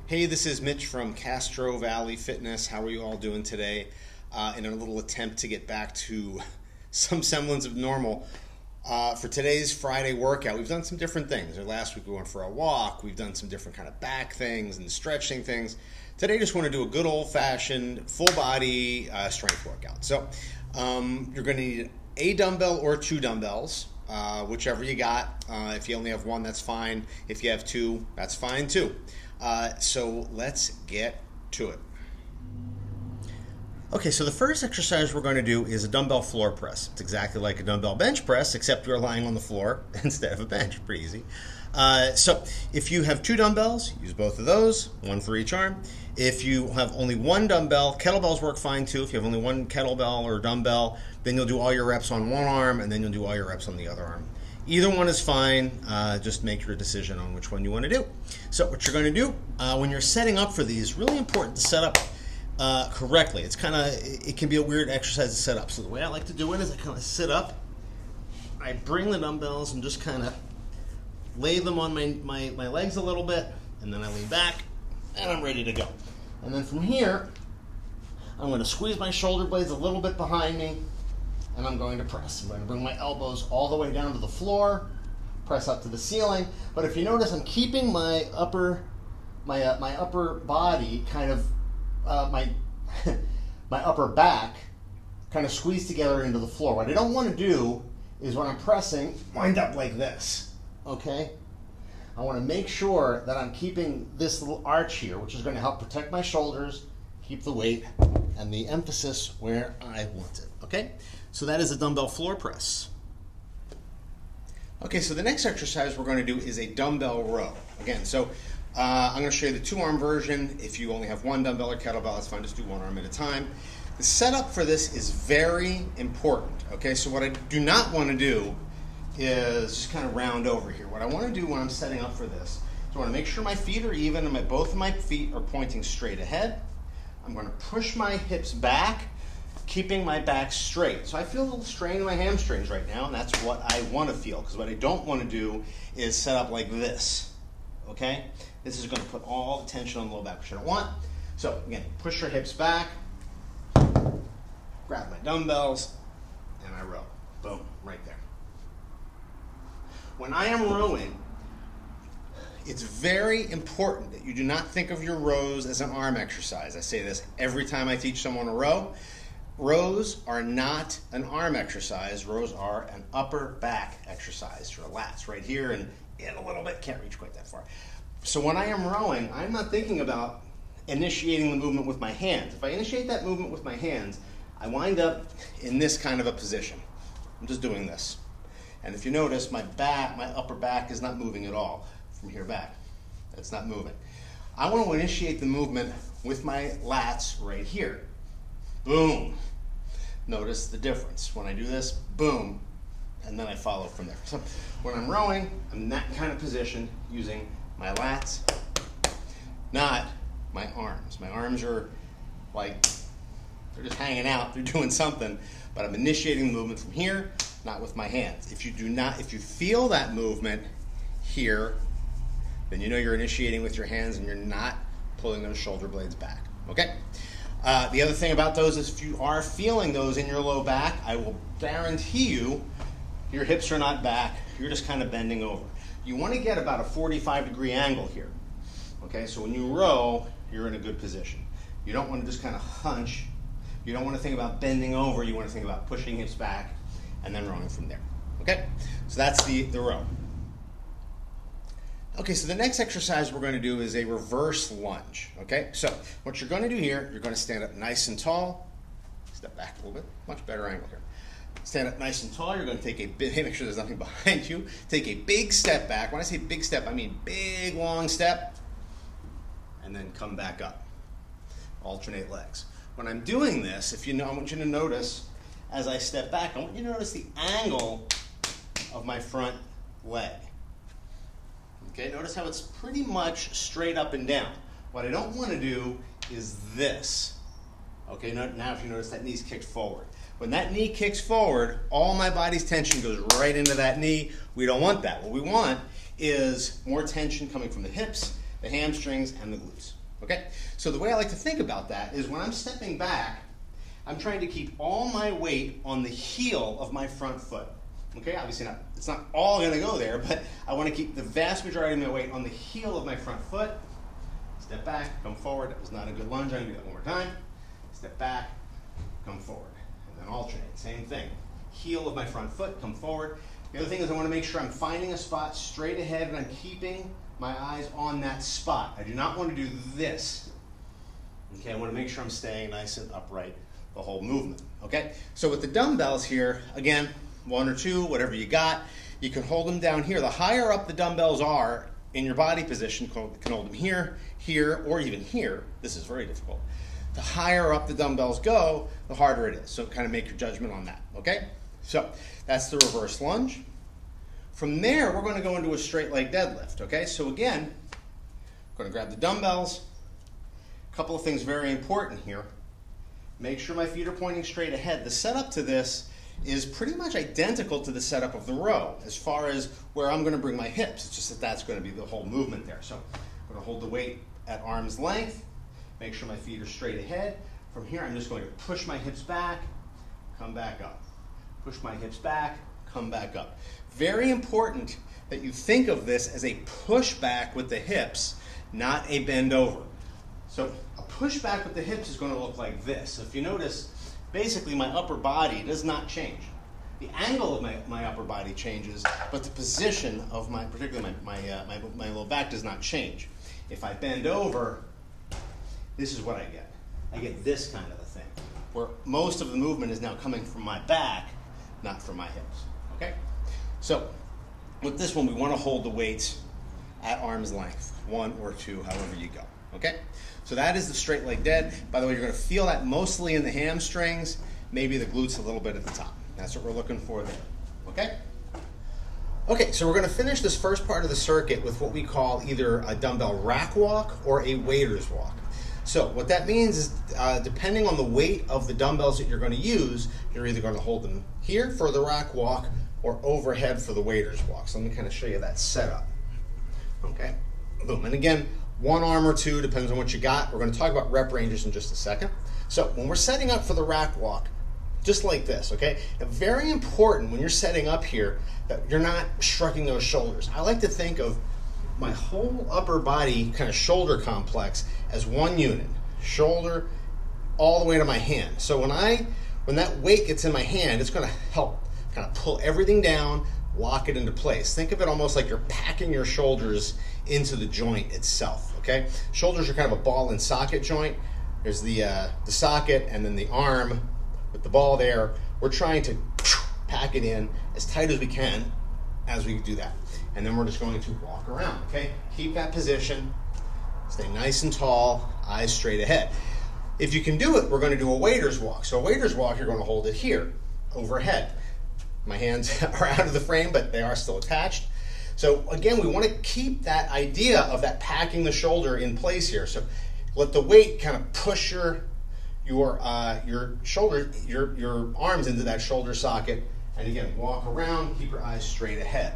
Hey, this is Mitch from Castro Valley Fitness. How are you all doing today? In a little attempt to get back to some semblance of normal. For today's Friday workout, we've done some different things. Last week we went for a walk. We've done some different kind of back things and stretching things. Today, just want to do a good old-fashioned full body strength workout. So you're going to need a dumbbell or two dumbbells, whichever you got. If you only have one, that's fine. If you have two, that's fine too. So let's get to it. Okay, so the first exercise we're going to do is a dumbbell floor press. It's exactly like a dumbbell bench press, except you're lying on the floor instead of a bench. Pretty easy. So if you have two dumbbells, use both of those, one for each arm. If you have only one dumbbell, kettlebells work fine too. If you have only one kettlebell or dumbbell, then you'll do all your reps on one arm, and then you'll do all your reps on the other arm. Either one is fine. Just make your decision on which one you want to do. So what you're going to do when you're setting up for these, really important to set up correctly. It can be a weird exercise to set up. So the way I like to do it is I kind of sit up. I bring the dumbbells and just kind of lay them on my legs a little bit, and then I lean back, and I'm ready to go. And then from here, I'm going to squeeze my shoulder blades a little bit behind me, and I'm going to press. I'm going to bring my elbows all the way down to the floor, press up to the ceiling. But if you notice, I'm keeping my upper body kind of my upper back kind of squeezed together into the floor. What I don't want to do is when I'm pressing, wind up like this. Okay? I want to make sure that I'm keeping this little arch here, which is going to help protect my shoulders, keep the weight and the emphasis where I want it. Okay? So that is a dumbbell floor press. Okay, so the next exercise we're going to do is a dumbbell row. Again, so I'm going to show you the two-arm version. If you only have one dumbbell or kettlebell, that's fine. Just do one arm at a time. The setup for this is very important. Okay, so what I do not want to do is just kind of round over here. What I want to do when I'm setting up for this is I want to make sure my feet are even and both of my feet are pointing straight ahead. I'm going to push my hips back, keeping my back straight. So I feel a little strain in my hamstrings right now, and that's what I want to feel, because what I don't want to do is set up like this. Okay? This is going to put all the tension on the low back, which I don't want. So again, push your hips back, grab my dumbbells, and I row. Boom, right there. When I am rowing, it's very important that you do not think of your rows as an arm exercise. I say this every time I teach someone to row. Rows are not an arm exercise. Rows are an upper back exercise. Your lats right here and in a little bit. Can't reach quite that far. So when I am rowing, I'm not thinking about initiating the movement with my hands. If I initiate that movement with my hands, I wind up in this kind of a position. I'm just doing this. And if you notice, my upper back is not moving at all from here back. It's not moving. I want to initiate the movement with my lats right here. Boom. Notice the difference. When I do this, boom, and then I follow from there. So when I'm rowing, I'm in that kind of position using my lats, not my arms. My arms are like, they're just hanging out, they're doing something, but I'm initiating the movement from here, not with my hands. If you feel that movement here, then you know you're initiating with your hands and you're not pulling those shoulder blades back. Okay? The other thing about those is if you are feeling those in your low back, I will guarantee you your hips are not back, you're just kind of bending over. You want to get about a 45-degree angle here. Okay, so when you row, you're in a good position. You don't want to just kind of hunch. You don't want to think about bending over. You want to think about pushing hips back and then rowing from there. Okay, so that's the row. Okay, so the next exercise we're going to do is a reverse lunge. Okay, so what you're going to do here, you're going to stand up nice and tall. Step back a little bit, much better angle here. Stand up nice and tall. You're going to take make sure there's nothing behind you. Take a big step back. When I say big step, I mean big, long step. And then come back up. Alternate legs. When I'm doing this, I want you to notice as I step back, I want you to notice the angle of my front leg. Okay, notice how it's pretty much straight up and down. What I don't want to do is this. Okay, now if you notice that knee's kicked forward. When that knee kicks forward, all my body's tension goes right into that knee. We don't want that. What we want is more tension coming from the hips the hamstrings, and the glutes. Okay? So the way I like to think about that is when I'm stepping back, I'm trying to keep all my weight on the heel of my front foot. Okay, obviously it's not all going to go there, but I want to keep the vast majority of my weight on the heel of my front foot. Step back, come forward. That was not a good lunge. I'm going to do that one more time. Step back, come forward. And then alternate. Same thing. Heel of my front foot, come forward. The other thing is I want to make sure I'm finding a spot straight ahead and I'm keeping my eyes on that spot. I do not want to do this. Okay, I want to make sure I'm staying nice and upright the whole movement. Okay, so with the dumbbells here, again, 1 or 2, whatever you got, you can hold them down here. The higher up the dumbbells are in your body position, you can hold them here, here, or even here. This is very difficult. The higher up the dumbbells go, the harder it is. So kind of make your judgment on that, okay? So that's the reverse lunge. From there, we're going to go into a straight leg deadlift, okay? So again, I'm going to grab the dumbbells. A couple of things very important here. Make sure my feet are pointing straight ahead. The setup to this is pretty much identical to the setup of the row as far as where I'm going to bring my hips. It's just that that's going to be the whole movement there. So I'm going to hold the weight at arm's length, make sure my feet are straight ahead. From here, I'm just going to push my hips back, come back up. Push my hips back, come back up. Very important that you think of this as a push back with the hips, not a bend over. So a push back with the hips is going to look like this. So if you notice, basically my upper body does not change. The angle of my upper body changes, but the position of particularly my low back does not change. If I bend over, this is what I get. I get this kind of a thing, where most of the movement is now coming from my back, not from my hips, okay? So with this one, we want to hold the weights at arm's length, 1 or 2, however you go, okay? So that is the straight leg dead. By the way, you're going to feel that mostly in the hamstrings, maybe the glutes a little bit at the top. That's what we're looking for there, okay? Okay, so we're going to finish this first part of the circuit with what we call either a dumbbell rack walk or a waiter's walk. So what that means is depending on the weight of the dumbbells that you're going to use, you're either going to hold them here for the rack walk or overhead for the waiter's walk. So let me kind of show you that setup. Okay, boom. And again, 1 arm or 2, depends on what you got. We're going to talk about rep ranges in just a second. So when we're setting up for the rack walk, just like this, okay? And very important when you're setting up here that you're not shrugging those shoulders. I like to think of my whole upper body kind of shoulder complex as one unit, shoulder all the way to my hand. So when that weight gets in my hand, it's going to help kind of pull everything down, lock it into place. Think of it almost like you're packing your shoulders into the joint itself, okay? Shoulders are kind of a ball and socket joint. There's the socket and then the arm with the ball there. We're trying to pack it in as tight as we can as we do that. And then we're just going to walk around, okay? Keep that position, stay nice and tall, eyes straight ahead. If you can do it, we're going to do a waiter's walk. So a waiter's walk, you're going to hold it here, overhead. My hands are out of the frame, but they are still attached. So again, we want to keep that idea of that packing the shoulder in place here. So let the weight kind of push your shoulder, your arms into that shoulder socket. And again, walk around, keep your eyes straight ahead.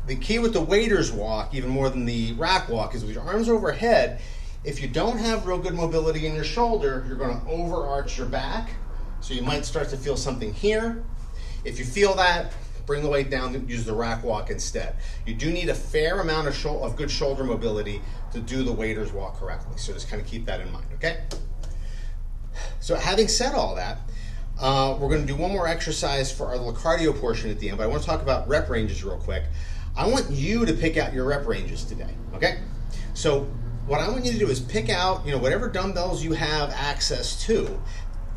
The key with the waiter's walk, even more than the rack walk, is with your arms overhead. If you don't have real good mobility in your shoulder, you're going to overarch your back. So you might start to feel something here. If you feel that, bring the weight down and use the rack walk instead. You do need a fair amount of good shoulder mobility to do the waiter's walk correctly. So just kind of keep that in mind, okay? So having said all that, we're going to do one more exercise for our little cardio portion at the end, but I want to talk about rep ranges real quick. I want you to pick out your rep ranges today, okay? So what I want you to do is pick out, whatever dumbbells you have access to.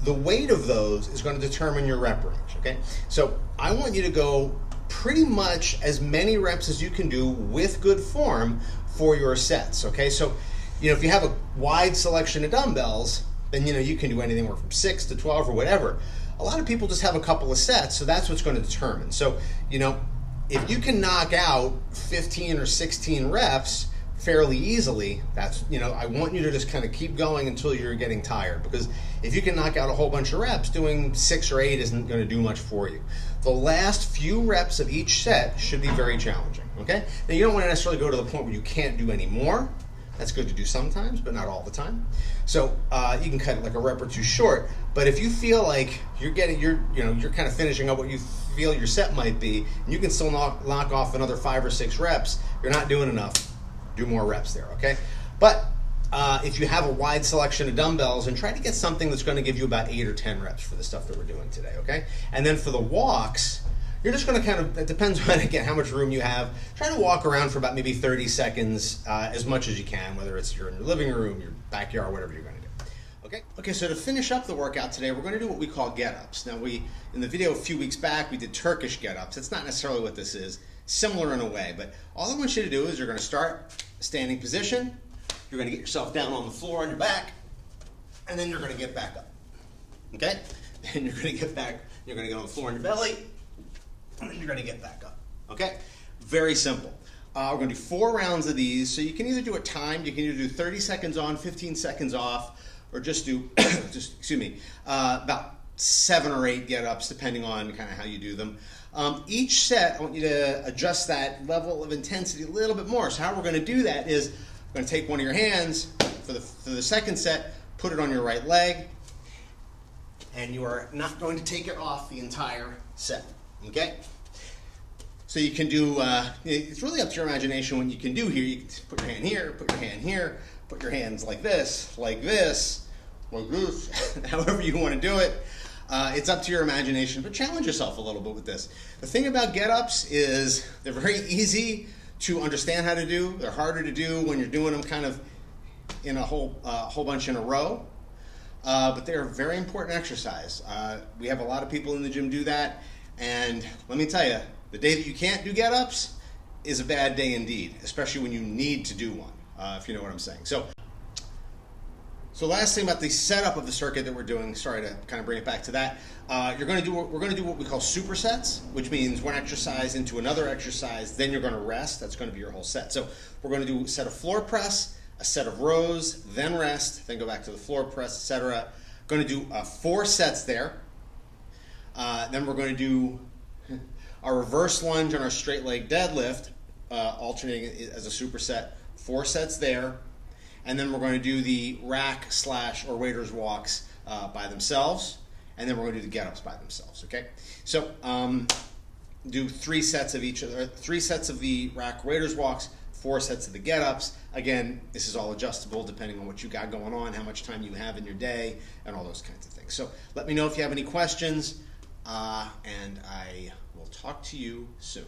The weight of those is going to determine your rep range, okay? So I want you to go pretty much as many reps as you can do with good form for your sets, okay? So, if you have a wide selection of dumbbells, then, you can do anything from 6 to 12 or whatever. A lot of people just have a couple of sets, so that's what's going to determine. So, if you can knock out 15 or 16 reps fairly easily, that's, I want you to just kind of keep going until you're getting tired, because if you can knock out a whole bunch of reps, doing 6 or 8 isn't going to do much for you. The last few reps of each set should be very challenging, okay? Now, you don't want to necessarily go to the point where you can't do any more. That's good to do sometimes, but not all the time. So you can cut it like a rep or 2 short, but if you feel like you're kind of finishing up what you feel your set might be, and you can still knock off another 5 or 6 reps, you're not doing enough. Do more reps there, okay? But if you have a wide selection of dumbbells, and try to get something that's going to give you about 8 or 10 reps for the stuff that we're doing today, okay? And then for the walks, you're just going to kind of, it depends on, again, how much room you have. Try to walk around for about maybe 30 seconds, as much as you can, whether it's you're in your living room, your backyard, whatever you're going to do. Okay, so to finish up the workout today, we're going to do what we call get-ups. Now, in the video a few weeks back, we did Turkish get-ups. It's not necessarily what this is, similar in a way, but all I want you to do is you're going to start standing position, you're going to get yourself down on the floor on your back, and then you're going to get back up, okay? Then you're going to get back, you're going to get on the floor on your belly, and then you're going to get back up, okay? Very simple. We're going to do 4 rounds of these, so you can either do it timed, you can either do 30 seconds on, 15 seconds off, or just do, about 7 or 8 get-ups, depending on kind of how you do them. Each set, I want you to adjust that level of intensity a little bit more. So how we're going to do that is we're going to take one of your hands for the second set, put it on your right leg, and you are not going to take it off the entire set, okay? So you can do, it's really up to your imagination what you can do here. You can put your hand here, put your hand here, put your hands like this, like this, like this, however you want to do it. It's up to your imagination, but challenge yourself a little bit with this. The thing about get-ups is they're very easy to understand how to do. They're harder to do when you're doing them kind of in a whole bunch in a row. But they're a very important exercise. We have a lot of people in the gym do that, and let me tell you, the day that you can't do get-ups is a bad day indeed, especially when you need to do one, if you know what I'm saying. So last thing about the setup of the circuit that we're doing, sorry to kind of bring it back to that, we're going to do what we call supersets, which means one exercise into another exercise, then you're going to rest. That's going to be your whole set. So we're going to do a set of floor press, a set of rows, then rest, then go back to the floor press, etc. Going to do 4 sets there. Then we're going to do our reverse lunge and our straight leg deadlift, alternating as a superset, 4 sets there. And then we're going to do the rack / or waiter's walks by themselves, and then we're going to do the get-ups by themselves, okay? So do 3 sets of each other, 3 sets of the rack waiter's walks, 4 sets of the get-ups. Again, this is all adjustable depending on what you got going on, how much time you have in your day, and all those kinds of things. So let me know if you have any questions, and I will talk to you soon.